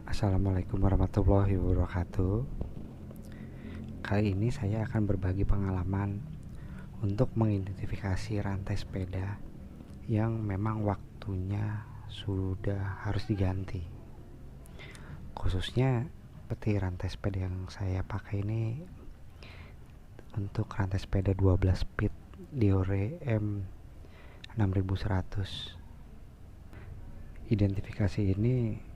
Assalamualaikum warahmatullahi wabarakatuh. Kali ini saya akan berbagi pengalaman untuk mengidentifikasi rantai sepeda yang memang waktunya sudah harus diganti. Khususnya seperti rantai sepeda yang saya pakai ini untuk rantai sepeda 12 speed Diore M6100. Identifikasi ini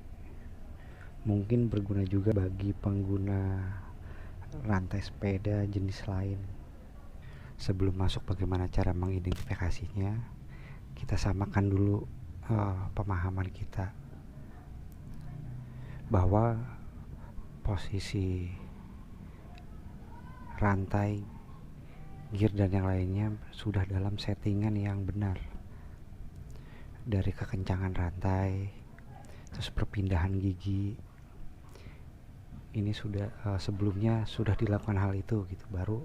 mungkin berguna juga bagi pengguna rantai sepeda jenis lain. Sebelum masuk bagaimana cara mengidentifikasinya, kita samakan dulu pemahaman kita bahwa posisi rantai, gear dan yang lainnya sudah dalam settingan yang benar, dari kekencangan rantai, terus perpindahan gigi. Ini sudah sebelumnya sudah dilakukan hal itu gitu, baru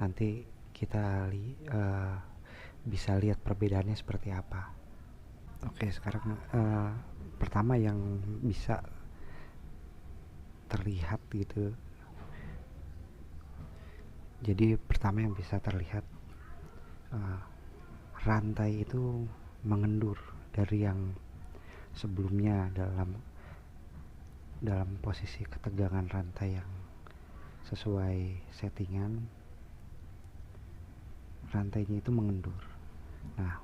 nanti kita bisa lihat perbedaannya seperti apa. Oke, sekarang pertama yang bisa terlihat gitu. Jadi pertama yang bisa terlihat, rantai itu mengendur dari yang sebelumnya dalam posisi ketegangan rantai yang sesuai settingan. Rantainya itu mengendur. Nah,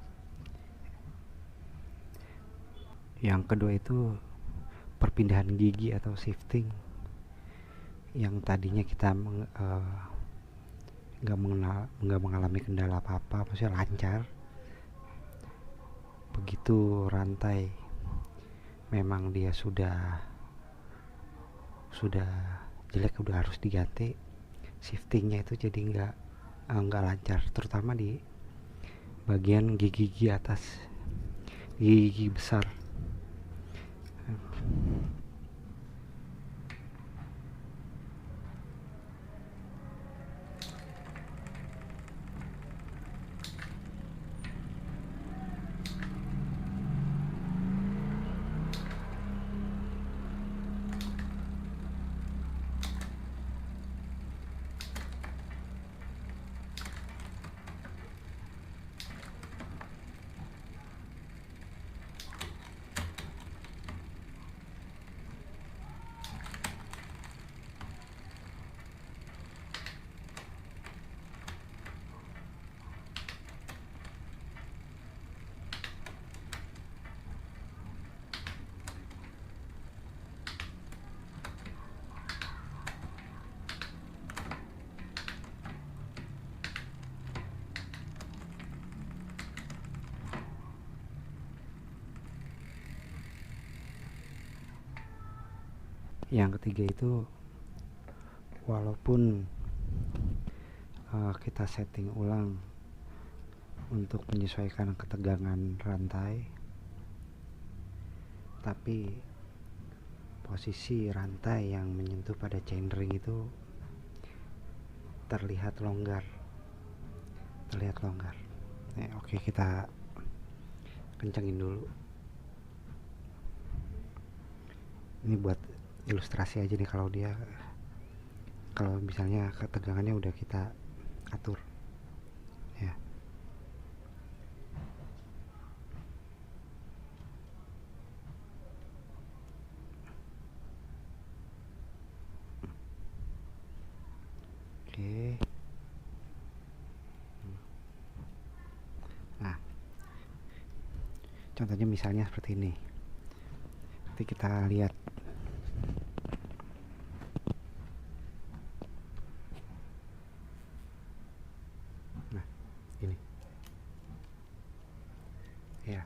yang kedua itu perpindahan gigi atau shifting, yang tadinya kita nggak mengalami kendala apa-apa, maksudnya lancar. Begitu rantai memang dia sudah jelek, udah harus diganti, shiftingnya itu jadi nggak lancar, terutama di bagian gigi atas, gigi besar. Yang ketiga itu, walaupun kita setting ulang untuk menyesuaikan ketegangan rantai, tapi posisi rantai yang menyentuh pada chainring itu terlihat longgar. Oke, kita kencengin dulu. Ini buat ilustrasi aja nih, kalau misalnya ketegangannya udah kita atur ya. Oke. Nah, contohnya misalnya seperti ini. Nanti kita lihat. Nah, ini. Ya.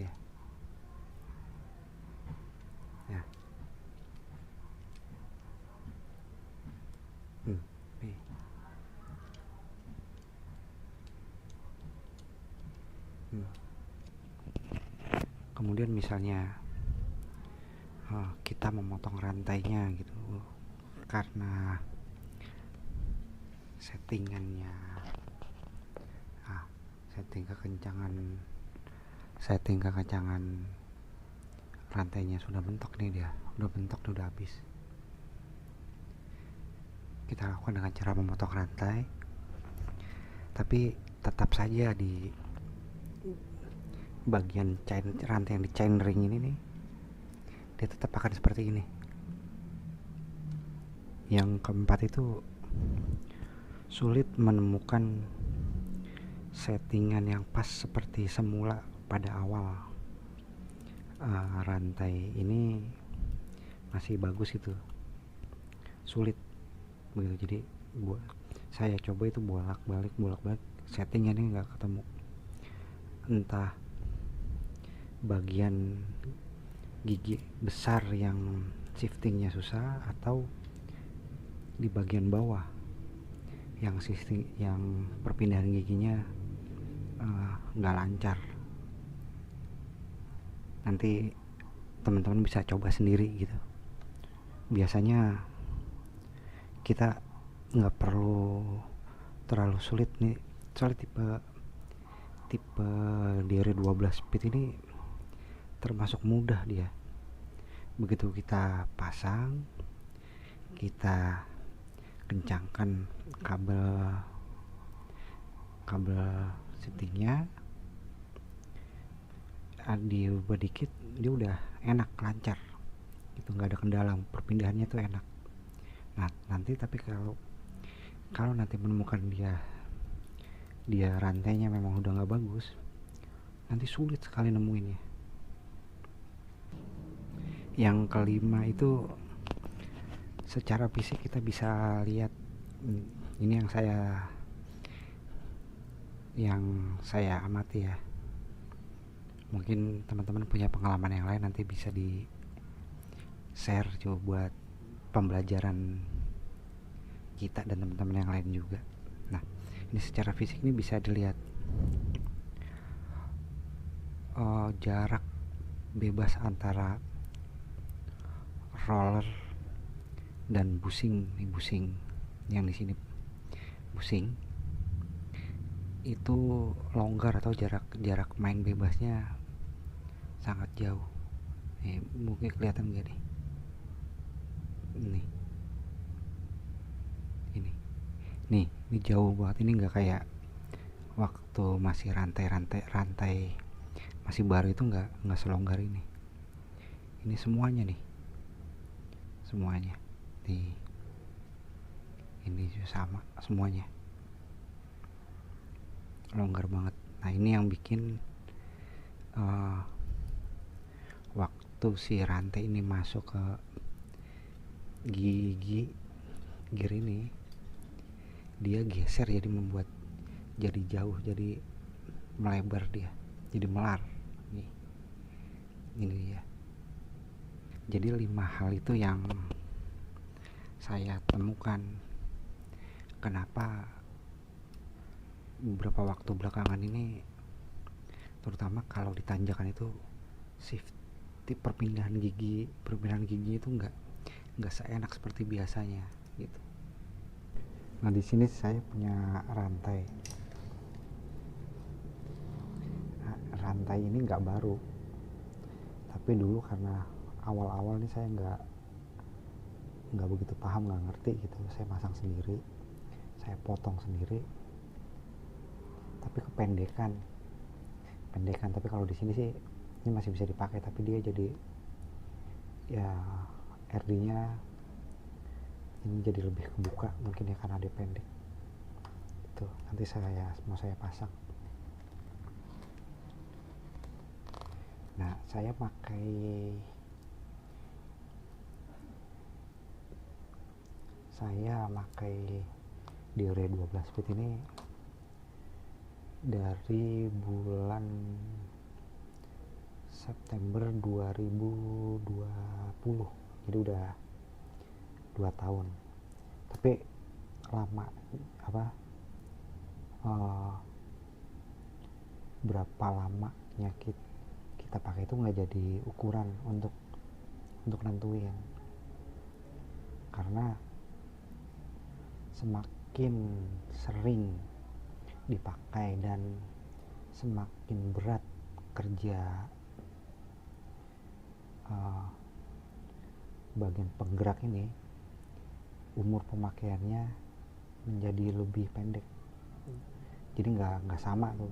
Ya. Ya. Nih. Kemudian misalnya kita memotong rantainya gitu karena settingannya, setting kekencangan rantainya sudah bentok nih, dia udah bentok, udah habis. Kita lakukan dengan cara memotong rantai, tapi tetap saja di bagian chain rantai yang di chain ring ini nih, dia tetap akan seperti ini. Yang keempat itu sulit menemukan settingan yang pas seperti semula pada awal. Rantai ini masih bagus itu, sulit begitu. Jadi saya coba itu bolak balik settingnya ini nggak ketemu, entah bagian gigi besar yang shiftingnya susah, atau di bagian bawah yang shifting, yang perpindahan giginya nggak lancar. Nanti teman-teman bisa coba sendiri gitu. Biasanya kita nggak perlu terlalu sulit nih, soalnya tipe Dere 12 speed ini termasuk mudah dia. Begitu kita pasang, kita kencangkan kabel shiftingnya, diubah dikit, dia udah enak, lancar itu, nggak ada kendala, perpindahannya tuh enak. Nah nanti tapi kalau nanti menemukan dia rantainya memang udah nggak bagus, nanti sulit sekali nemuinnya. Yang kelima itu secara fisik kita bisa lihat, ini yang saya amati ya. Mungkin teman-teman punya pengalaman yang lain, nanti bisa di share coba buat pembelajaran kita dan teman-teman yang lain juga. Nah ini secara fisik ini bisa dilihat jarak bebas antara roller dan busing yang di sini busing itu longgar, atau jarak main bebasnya sangat jauh. Mungkin kelihatan gak nih, ini jauh banget. Ini nggak kayak waktu masih rantai masih baru itu, nggak selonggar ini semuanya nih ini sama semuanya, longgar banget. Nah ini yang bikin waktu si rantai ini masuk ke gigi gear ini, dia geser, jadi membuat jadi jauh, jadi melebar, dia jadi melar nih. Ini dia. Jadi 5 hal itu yang saya temukan kenapa beberapa waktu belakangan ini, terutama kalau di tanjakan itu, safety perpindahan gigi itu nggak seenak seperti biasanya gitu. Nah di sini saya punya rantai ini nggak baru, tapi dulu karena awal-awal nih saya nggak begitu paham, nggak ngerti gitu, saya masang sendiri, saya potong sendiri, tapi kependekan. Tapi kalau di sini sih ini masih bisa dipakai, tapi dia jadi ya RD-nya ini jadi lebih kebuka mungkin ya, karena dia pendek. Itu nanti mau saya pasang. Nah saya pakai Dere 12 speed ini dari bulan September 2020, jadi udah 2 tahun. Tapi lama berapa lamanya kita pakai itu nggak jadi ukuran untuk nentuin, karena semakin sering dipakai dan semakin berat kerja bagian penggerak ini umur pemakaiannya menjadi lebih pendek, jadi nggak sama tuh.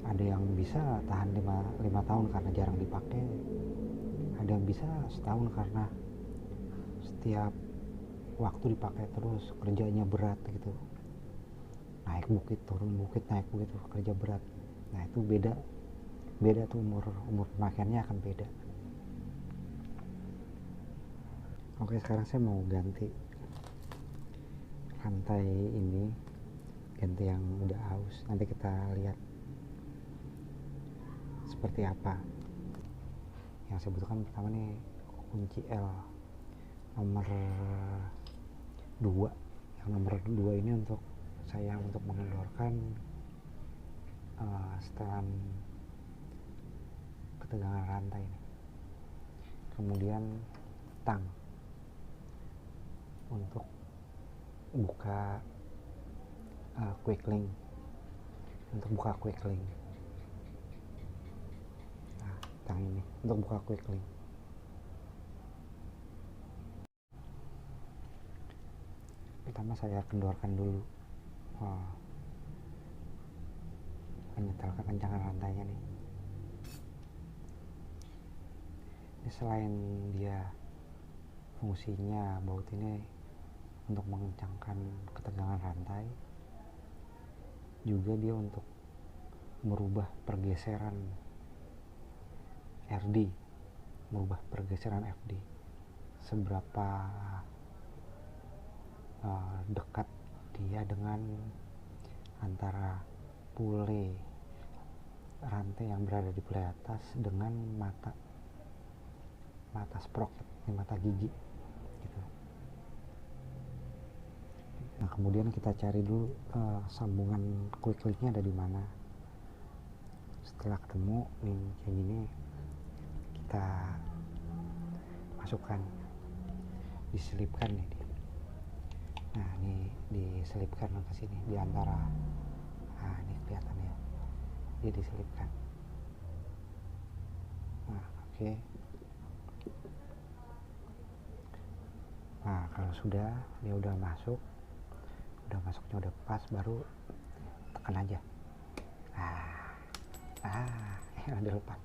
Ada yang bisa tahan 5 tahun karena jarang dipakai, ada yang bisa setahun karena setiap waktu dipakai terus, kerjanya berat gitu, naik bukit turun bukit naik bukit, kerja berat. Nah itu beda tuh, umur pemakaiannya akan beda. Oke, sekarang saya mau ganti rantai ini, ganti yang udah aus. Nanti kita lihat seperti apa. Yang saya butuhkan pertama nih kunci L nomor 2. Yang nomor 2 ini untuk mengendorkan setelan ketegangan rantai ini. Kemudian tang untuk buka quick link, Nah, tang ini untuk buka quick link. Pertama saya kendorkan dulu, menyetelkan kencangan rantainya nih. Ini selain dia fungsinya baut ini untuk mengencangkan ketegangan rantai, juga dia untuk merubah pergeseran RD, seberapa dekat dia dengan antara pule rantai yang berada di pule atas dengan mata sprocket, mata gigi gitu. Nah kemudian kita cari dulu sambungan quick linknya ada di mana. Setelah ketemu nih kayak gini, kita masukkan, diselipkan nih dia. Nah ini diselipkan ke sini di antara, nah ini kelihatan ya, dia diselipkan. Nah oke. Nah kalau dia udah masuknya udah pas, baru tekan aja. Udah lepas.